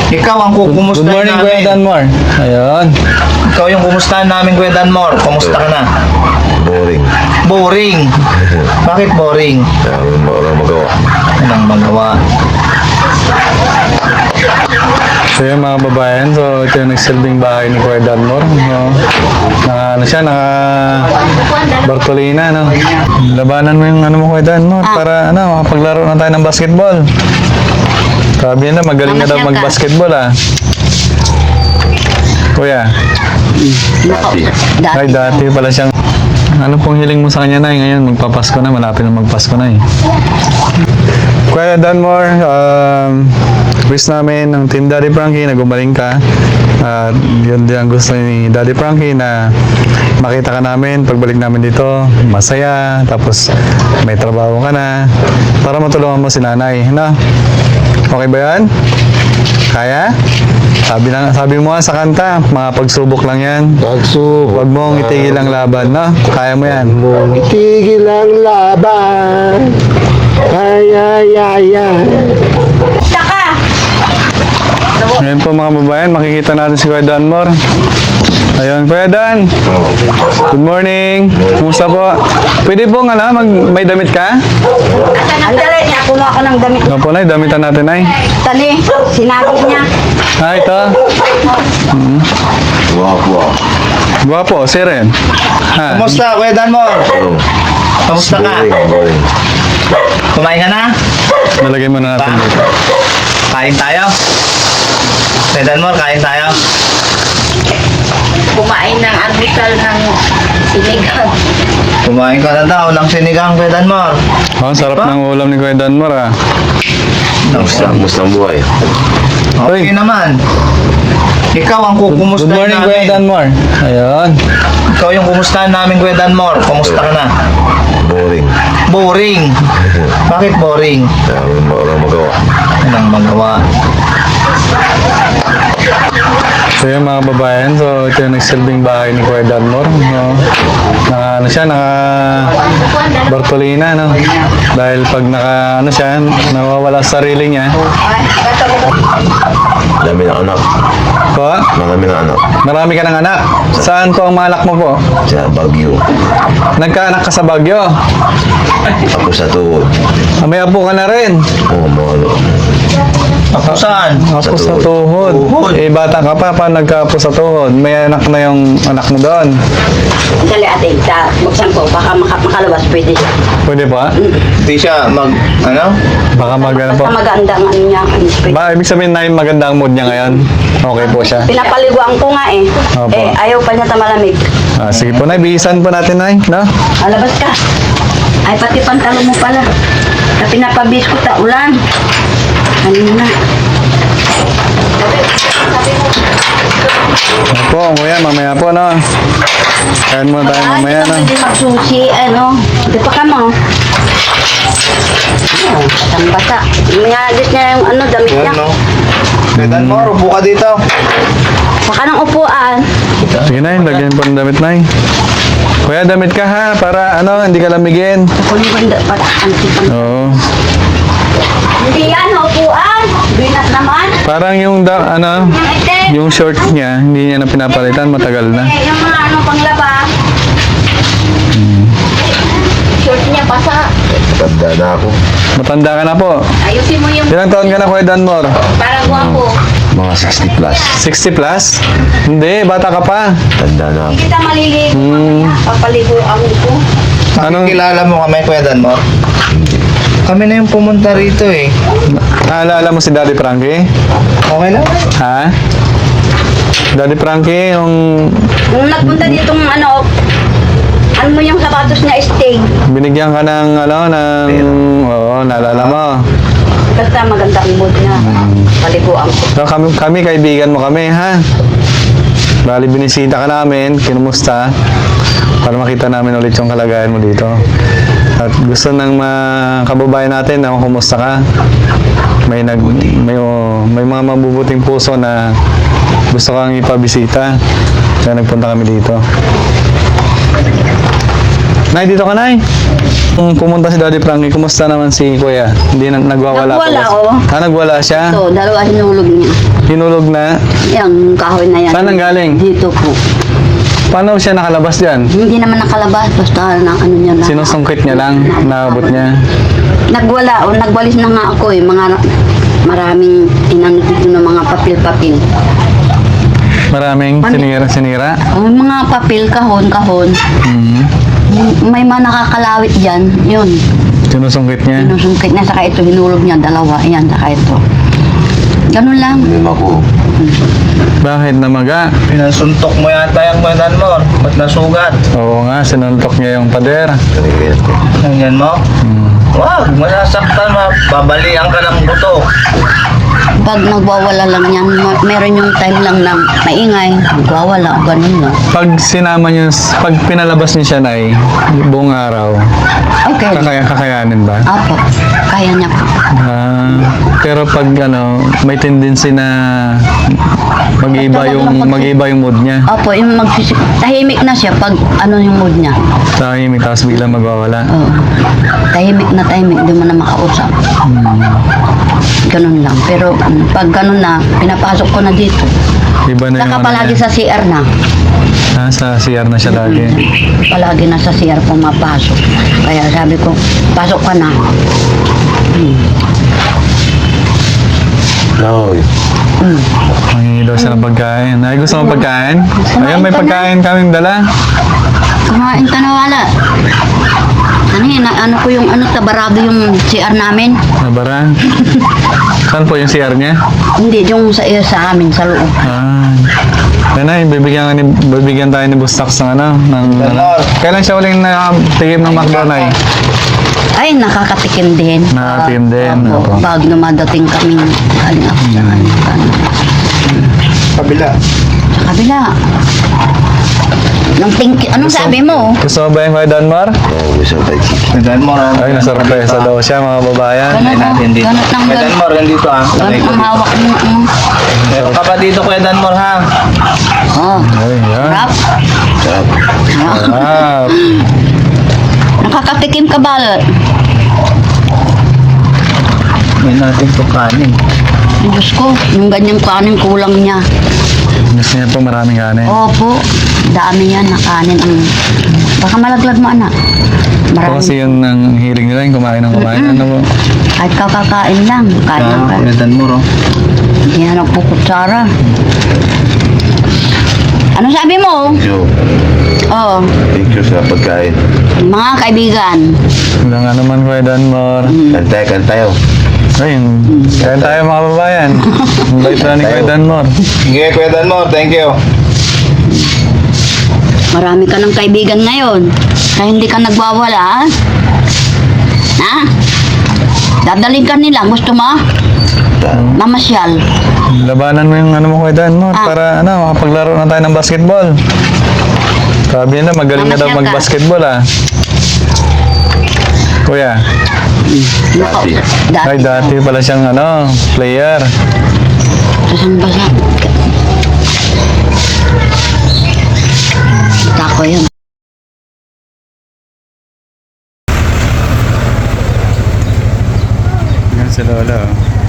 Ikaw ang kukumustahin Good morning, Kuya namin. Danmore. Ayun. Ikaw yung kumustahan namin, Kuya Danmore. Kumusta ka na? Boring. Boring. Bakit boring? Walang magawa. Anong magawa? So yun mga babayan, so ito yung nagsilbing bahay ni Kuya Danmore. No? Naka Bartolina, no? Labanan mo yung ano mo, Kuya Danmore, para makapaglaro na tayo ng basketball. Sabi na, magaling na daw mag-basketball, ah. Kuya, ay dati pala siyang, ano pong hiling mo sa kanya na ngayon, magpapasko na, malapit na magpasko na eh. Kuya Danmore, wish namin ng Team Daddy Frankie na gumaling ka. At yun din ang gusto ni Daddy Frankie na makita ka namin pagbalik namin dito, masaya, tapos may trabaho ka na para matulungan mo si nanay, no? Okay ba yan? Kaya? Sabi mo nga sa kanta, mga pagsubok lang yan. Huwag mong itigil ang laban, no? Kaya mo yan. Mong itigil ang laban. Kaya. Ngayon po mga babayan, makikita natin si Kuya Danmore. Ayun, Kuya Dan. Good morning. Kumusta po? Pwede po nga may damit ka? Andali niya, kumuha ko ng damit. Nga po na, damitan natin ay. Tani, sinabi niya. Ito. Guwapo. Guwapo, si Ren. Ha? Kumusta, Kuya Danmore? Kumusta ka? Boring. Kumain ka na? Nalagay mo na natin dito. Kain tayo? Kuya Danmore, kain tayo? Kumain ng almusal ng sinigang. Kumain ka na daw ng sinigang, Kuya Danmore. Oh, sarap ng ulam ni Kuya Danmore, ah. Musta ang buhay? Okay naman. Ikaw ang Good kukumustahin morning, Kuya namin. Danmore. Ayun. Ikaw yung kumustahan namin, Kuya Danmore. Kumusta ka na? Boring. Boring. Bakit boring? Walang magawa. Anong magawa? So yun mga babayan, so ito yung nagsilbing bahay ni Kuya Danmore. No? Naka Bartolina, no? Dahil pag nawawala sa sarili niya. Dami ng anak. Po? Marami ng anak. Marami ka ng anak. Saan po ang mga anak mo po? Sa Baguio. Nagkaanak ka sa Baguio. Ako sa tuhod. May apo ka na rin. Oo, mga ano. Ako saan? Apo sa tuhod. Eh, bata ka pa nagkaapo sa tuhod. May anak na yung anak mo doon. Dali ate, buksan ko, baka makalabas pwede. Pwede pa? Hindi siya Baka maganda po. Basta maganda ang ano niya. Ibig sabihin na yung maganda ang mood niya ngayon. Okay po siya. Pinapaliguan ko nga eh. Opo. Ayaw pa niya malamig. Sige po, Nay. Bihisan po natin, Nay. No? Alabas ka. Ay, pati pantalo mo pala. Na pinapabis ko ta ulan. Ano na? Opo, kuya. Mamaya po, no? Kain muna tayo mamaya, no? Hindi magsusi, Di pa ka mo. Bata. Minalis niya yung damit niya. Ano? Kuya Danmore, upo ka dito. Saka ng upuan. Sige, Nay. Lagyan po ng damit, Nay. Kuya, damit ka, ha? Para, hindi ka lamigin. Kung yung banda, antipan. Oo. Hindi yan, upuan. Binat naman. Parang yung, Yung itim. yung short niya, hindi niya na pinapalitan. Matagal na. Yung mga panglaba. Short niya basa. Tanda na ako. Matanda ka na po. Ayusin mo yung Ilang taon ka na, Kuya Danmore? para guwapo. Mga 60 plus. 60 plus? Hindi, bata ka pa. Tanda na Hindi ako. kita maliligo. Papaligo ang ko. Anong- Kilala mo kami, Kuya Danmore? Kami na yung pumunta rito eh. Naalala mo si Daddy Frankie? Okay lang? Ha? Daddy Frankie, yung Nung nagpunta ditong ano mo yung sapatos niya sting. binigyan ka ng, oo, naalala mo. Basta maganda ang mood niya. Paliguan ko. So, kami, kaibigan mo kami, ha? Bali, binisita ka namin, kinumusta, para makita namin ulit yung kalagayan mo dito. At gusto ng mga kababayan natin na kumusta ka. May mga mabubuting puso na gusto kang ipabisita. Kaya nagpunta kami dito. Nay, dito ka, Nay. Kung pumunta si Daddy Frankie, kumusta naman si Kuya? Hindi na nagwawala Nagwala, pa ba? oo. Nagwala siya? Ito, dalawa hinulog niya. Hinulog na? Yung kahoy na yan. Saan ang galing? Dito po. Paano siya nakalabas dyan? Hindi naman nakalabas, basta na ano niya lang. Sinusungkit niya lang, naabot niya. Nagwala o nagwalis na nga ako eh. Maraming inano dito ng mga papel-papel. Maraming sinira. Ang mga papel, kahon. Mhm. May mga nakakalawit dyan. Yun. Sinusungkit niya. Sinusungkit na, saka ito, hinulog niya, dalawa. Ayan, saka ito. Ganun lang. Lima ko. Bakit namaga? Pinasuntok mo yata yung Kuya Danmor. Ba't nasugat? Oo nga, sinuntok niya yung pader. Ganyan ko. Ganyan mo? Wag, masasaktan mo. Babalian ka ng buto. Pag nagwawala lang yan, meron yung time lang na maingay, nagwawala, ganun lang. Pag sinama niyo, pag pinalabas niyo siya na buong araw, Okay. kakayanin ba? Apo, kaya niya po. Pero pag may tendency na mag-iba yung mood niya. Opo, yung tahimik na siya pag ano yung mood niya. Tahimik tapos biglang magwawala. Oo. Tahimik, di mo na makausap. Ganun lang. Pero pag ganun na, pinapasok ko na dito. Iba na yung Saka palagi niya. sa CR na. Sa CR na siya lagi. Palagi na sa CR pumapasok. Kaya sabi ko, pasok ka na. No. Mangingi daw siya ng pagkain. Ay, gusto mo pagkain? Ayun, may pagkain kaming dala. Kumain ka na wala. Ano ko yung tabarado yung CR namin. Nabara. Saan po yung CR niya? Hindi, yung sa amin, sa loob. Nanay, bibigyan tayo ni Bustax ng Kailan siya uling nakatigim ng McDonald's? Ay, nakakatikim din. Nakatikim din, opo. Pag dumadating kami, galing ako sa Kabila. sa kabila. Anong sabi mo? Gusto mo ba yung Kuya Danmar? Oo, gusto tayo chicken. Kuya Danmor. Ay, nasurpresa daw siya mga babayan. Ay natin dito. Ganot lang, Kuya Danmor, nandito ah. Ganun ang hawak mo. Meron ka pa dito Kuya Danmor ha. Oh, Ay, yan. rap. Sarap. Nakakatikim ka ba? May natin ito kanin. Diyos ko, yung ganyang kanin kulang niya. Gusto niya po maraming kanin. Opo, dami yan na kanin. Baka malaglag mo anak. Ito Marami. kasi yung ang hiling nila, yung kumain ng kumain. Ano po? Kahit kakakain lang. Kain lang ka. Kuya Danmor oh. Hindi na nagpukutsara. Ano sabi mo? Thank you. Oo, Thank you sa pagkain. mga kaibigan. Wala nga naman Kuya Danmar. Kantay tayo. Ayun, kaya tayo mga babayan. Ang bait na ni Kuya Danmar. Sige Kuya Danmor, thank you. Marami ka ng kaibigan ngayon. Kaya hindi ka nagwawala, ha? Ha? Dadalhin ka nila. Gusto mo? Mamasyal. Labanan mo yung mo Kuya Danmar para makapaglaro na tayo ng basketball. Sabi nila, magaling na daw Mamasyal ka. mag-basketball Kuya, Dati. ay dati pala siyang player. Basa. Tako yun. Yan si Lola.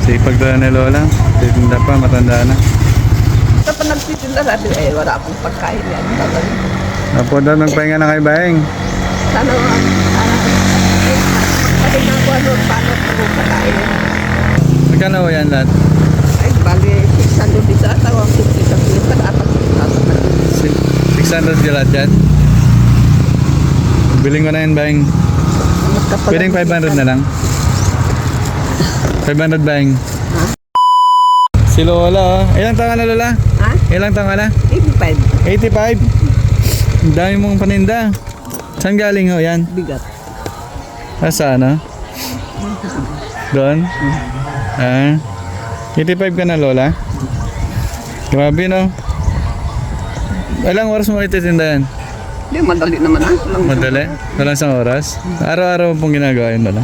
Sipag daw ni Lola. Titinda pa, matanda na. Kapag nagtitinda sabi, wala akong pagkain yan. Apo daw nagpahinga na kay Baeng. Sana kasi nga ko paano ako pagkain. Magkano ho yan lahat? Ay, bali, 600 isa, tawag 50 sa pilitan, apat 600 ka lahat yan? Biling ko na yan Baeng. Pwedeng 500 na lang. 500 Baeng. Si Lola Ilang taon ka na Lola? Ha? Ilang taon ka na? 85, 85. Ang dami mong paninda. Saan galing ho yan? bigat. Sa Doon? 85 ka na Lola? Grabe no? Ilang oras mo ititinda yan? Hindi, madali naman ah. Madali? Walang isang oras? Araw-araw pong ginagawa yun Lola?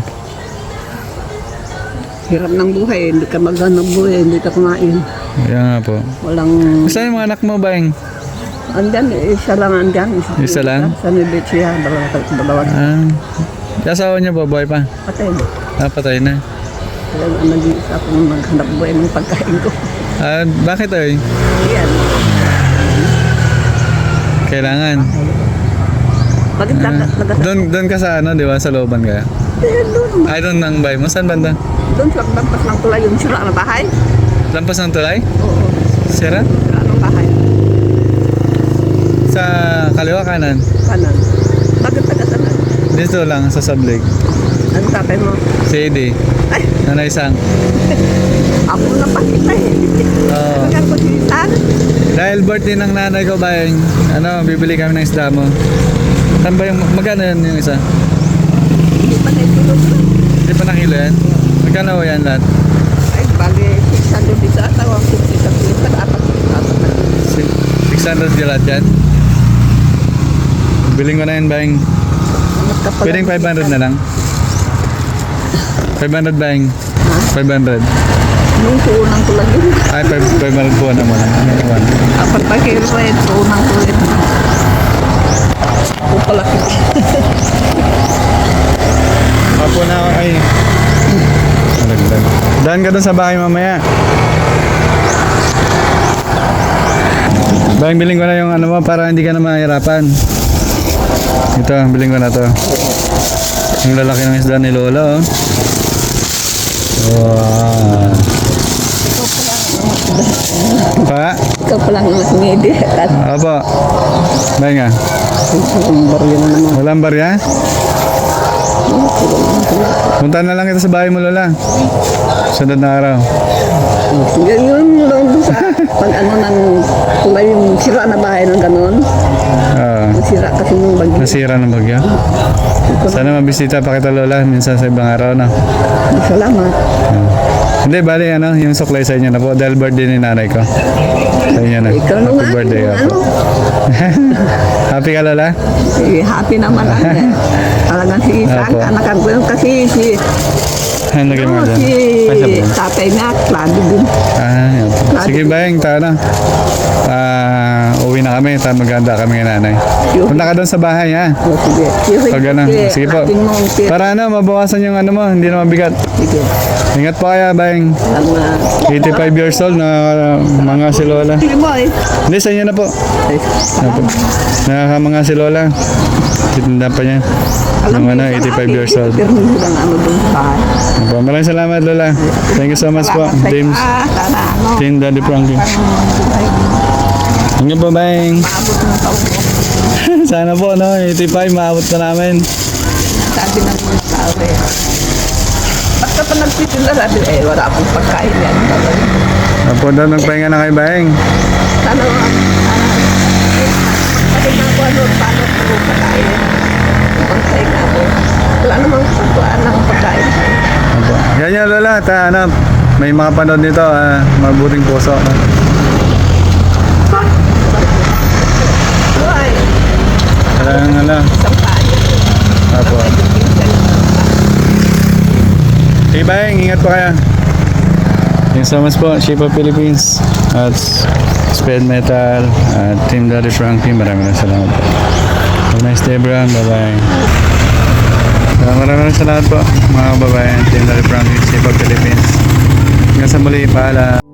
Hirap ng buhay, hindi ka maghanap buhay, hindi ka kumain. Kaya nga po. Walang, Saan yung mga anak mo Baeng? andyan, isa lang andyan. Isa lang? Sa Nibetia, dalawa. Yung asawa niya buhay pa? Patay na. Patay na. Kaya nag-iisa akong maghanap buhay ng pagkain ko. Bakit ay? Yan. Kailangan. Bakit Doon ka sa ano, di ba? Sa looban ka? doon. Ay, doon nang bay mo. Saan banda? Doon sa lampas ng tulay yung sira na bahay. Lampas ng tulay? Oo. Sira? Sira ng bahay. Sa kaliwa kanan? Kanan. Bakit taga-tanan? Dito lang, sa Sablig. Ano tatay mo? Si Eddie. Ay, Nanay Sang. ako na pakita eh. Oo. Tagal ko sinitan. Dahil birthday ng nanay ko ba yung, bibili kami ng isda mo. Saan ba yung, magkano yan yung isa? Hindi pa tayo tulog. Hindi pa nakilo yan? Magkano ho yan lahat? Ay, bali, 600 isa. Tawang 50 sa pilipan. Apat na. 600 di lahat yan? Biling ko na yan ba yung, pwedeng 500 na lang? 500 ba yung? 500? Nung tuunang ko lang yun. Ay, 500 po naman. Apat pa kilo pa yun. Tuunang ko yun. Ako palaki. Apo na ako, ay. Malagdag. Daan ka dun sa bahay mamaya. Bang, biling ko na yung ano mo para hindi ka na mahirapan. Ito, biling ko na to. Yung lalaki ng isda ni Lola, oh. Wow. Pa? Ikaw pa lang mas ngedi. Apo. Bang nga. Ang baryo na naman. Walang barya? Punta na lang kita sa bahay mo, Lola. Sunod na araw. Yun doon sa pag ano nang tulay yung sira na bahay ng ganon. Sira kasi yung bagyo. Nasira ng bagyo. Sana mabisita pa kita, Lola, minsan sa ibang araw, no? Salamat. Hindi, bali, yung suklay sa inyo na po. Dahil birthday ni nanay ko. Sa inyo na. Ikaw nung Happy birthday ka po. Happy ka, Lola? Happy naman ako. Talagang si Isang, Apo. anak ko yun kasi si Ano lagay mo dyan? si Ay, sabi. tatay nga, klado din. Yan po. Sige, bayang, tayo na. Uwi na kami. Tayo maganda kami ng nanay. Punta ka doon sa bahay, ha? O, sige. Pag ano, sige po. Atin mo, sige. Para mabawasan yung ano mo, hindi na mabigat. Sige. Ingat po kaya, bayang. Salamat. 85 years old na mga si Lola. Sige mo eh. Hindi, sa inyo na po. Apo. Mga si Lola. Titinda pa niya. Yung 85 years old. Pero hindi lang ano doon sa bahay. Apo. Maraming salamat, Lola. Thank you so much po, Salamat sa iyo. James. Sana ano. Team Daddy Frankie. Hanggang po, bayang. Maabot ng taon mo. Sana po, 85, maabot na namin. Sabi ng mga tao eh. Ba't ka pa nagtitinda? Sabi wala akong pagkain yan. Apo, doon magpahinga na kay bayang. Sana sabi nga ako ano, paano ko pagkain? Pagkain nga ako. Wala namang pagkuhaan ng pagkain. Apo. Yan, Lola. May mga panood nito, mabuting puso. Buhay. Alam. Isang paan yan. Apo. Hey, bayang. Ingat po kaya. Thank you so much po, Shipa Philippines at Speed Metal at Team Daddy Frankie. Maraming salamat po. Have a nice day, everyone. Bye-bye. Maraming salamat po, mga babae. Team Daddy Frankie, Shipa Philippines. Hanggang sa muli, paalam.